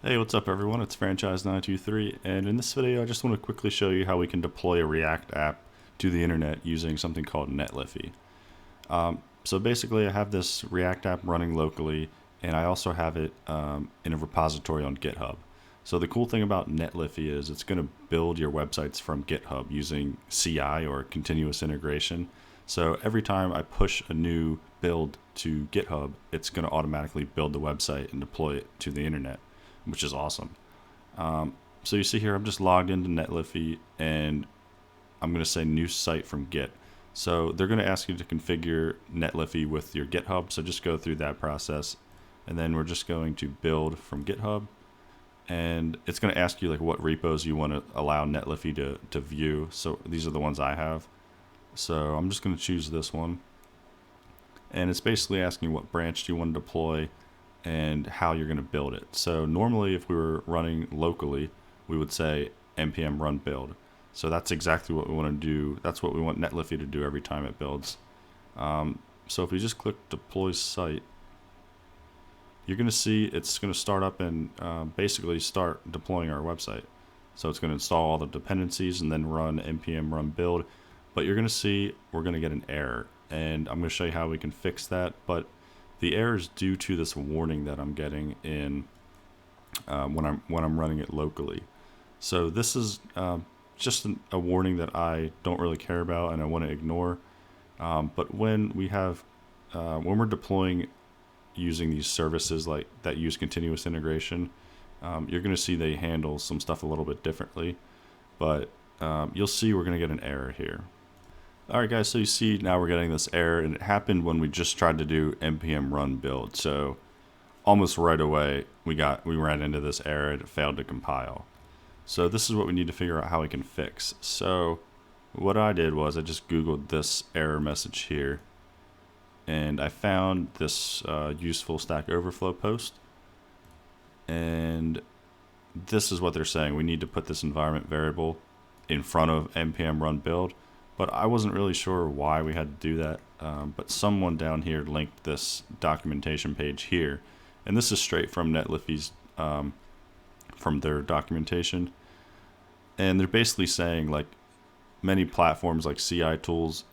Hey, what's up everyone? It's Franchise923, and in this video I just want to quickly show you how we can deploy a React app to the internet using something called Netlify. So basically I have this React app running locally, and I also have it in a repository on GitHub. So the cool thing about Netlify is it's going to build your websites from GitHub using CI, or continuous integration. So every time I push a new build to GitHub, it's going to automatically build the website and deploy it to the internet, which is awesome. So you see here, I'm just logged into Netlify, and I'm going to say new site from Git. So they're going to ask you to configure Netlify with your GitHub, so just go through that process. And then we're just going to build from GitHub, and it's going to ask you like what repos you want to allow Netlify to view. So these are the ones I have. So I'm just going to choose this one, and it's basically asking what branch do you want to deploy and how you're going to build it. So normally if we were running locally, we would say npm run build. So that's exactly what we want to do. That's what we want Netlify to do every time it builds. So if we just click deploy site, you're going to see it's going to start up and basically start deploying our website. So it's going to install all the dependencies and then run npm run build. But you're going to see we're going to get an error, and I'm going to show you how we can fix that. But the error is due to this warning that I'm getting in when I'm running it locally. So this is just a warning that I don't really care about and I want to ignore. But when we're deploying using these services like that use continuous integration, you're going to see they handle some stuff a little bit differently. But you'll see we're going to get an error here. Alright guys, so you see now we're getting this error, and it happened when we just tried to do npm run build. So almost right away we ran into this error and it failed to compile. So this is what we need to figure out how we can fix. So what I did was I just googled this error message here, and I found this useful Stack Overflow post, and this is what they're saying. We need to put this environment variable in front of npm run build. But I wasn't really sure why we had to do that. But someone down here linked this documentation page here, and this is straight from Netlify's from their documentation. And they're basically saying like many platforms like CI tools,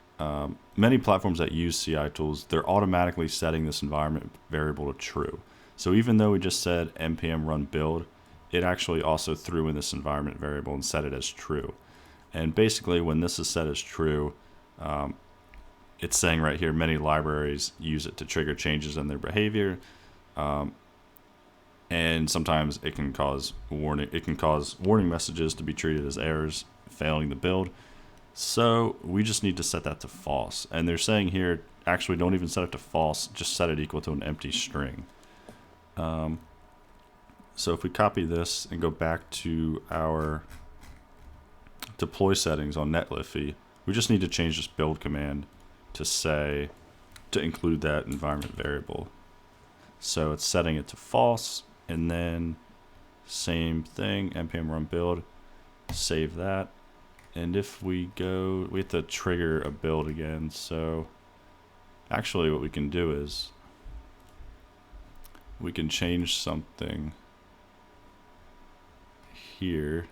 many platforms that use CI tools, they're automatically setting this environment variable to true. So even though we just said npm run build, it actually also threw in this environment variable and set it as true. And basically when this is set as true, it's saying right here many libraries use it to trigger changes in their behavior, and sometimes it can cause warning messages to be treated as errors, failing the build. So we just need to set that to false, and they're saying here actually don't even set it to false, just set it equal to an empty string. So if we copy this and go back to our deploy settings on Netlify, we just need to change this build command to include that environment variable. So it's setting it to false, and then same thing, npm run build, save that. And if we go, we have to trigger a build again. So actually what we can do is we can change something here.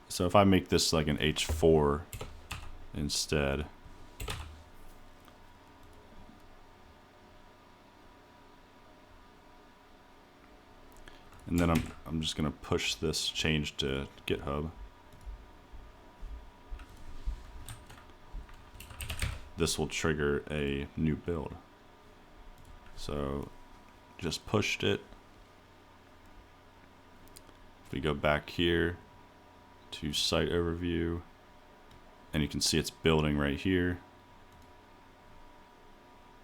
So if I make this like an H4 instead, and then I'm just gonna push this change to GitHub. This will trigger a new build. So just pushed it. If we go back here to site overview, and you can see it's building right here,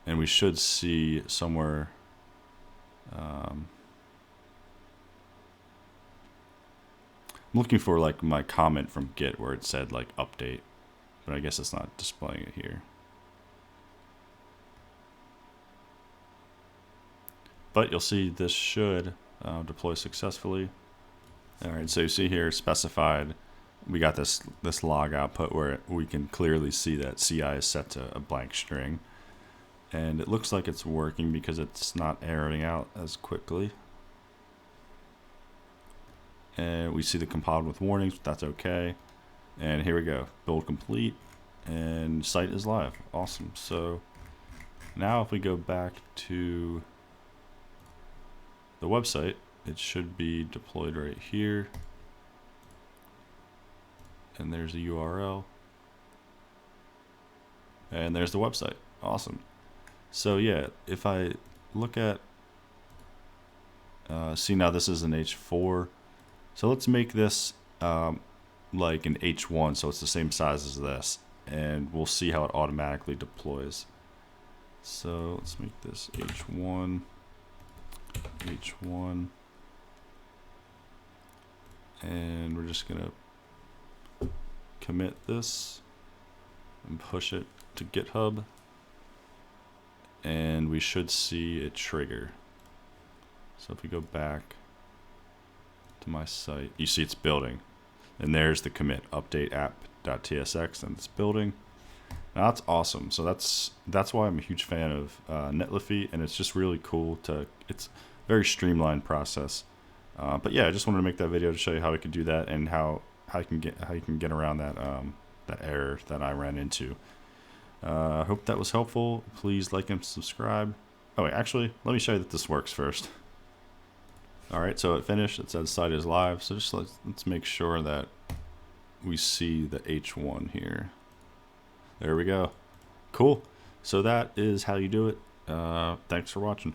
and we should see somewhere I'm looking for like my comment from Git where it said like update, but I guess it's not displaying it here. But you'll see this should deploy successfully. Alright, so you see here specified, we got this log output where we can clearly see that CI is set to a blank string. and it looks like it's working because it's not erroring out as quickly. And we see the compiled with warnings, but that's okay. And here we go, build complete, and site is live. Awesome. So now if we go back to the website, it should be deployed right here. And there's the URL. And there's the website. Awesome. So yeah, if I look at, see now this is an H4. So let's make this like an H1, so it's the same size as this. And we'll see how it automatically deploys. So let's make this H1, H1. And we're just gonna commit this and push it to GitHub, and we should see it trigger. So if we go back to my site, you see it's building, and there's the commit update app.tsx, and it's building. Now that's awesome. So that's why I'm a huge fan of Netlify, and it's just really cool it's a very streamlined process. But yeah, I just wanted to make that video to show you how we could do that and how you can get around that that error that I ran into. I hope that was helpful. Please like and subscribe. Oh wait, actually, let me show you that this works first. All right, so it finished. It says site is live. So just let's make sure that we see the H1 here. There we go. Cool. So that is how you do it. Thanks for watching.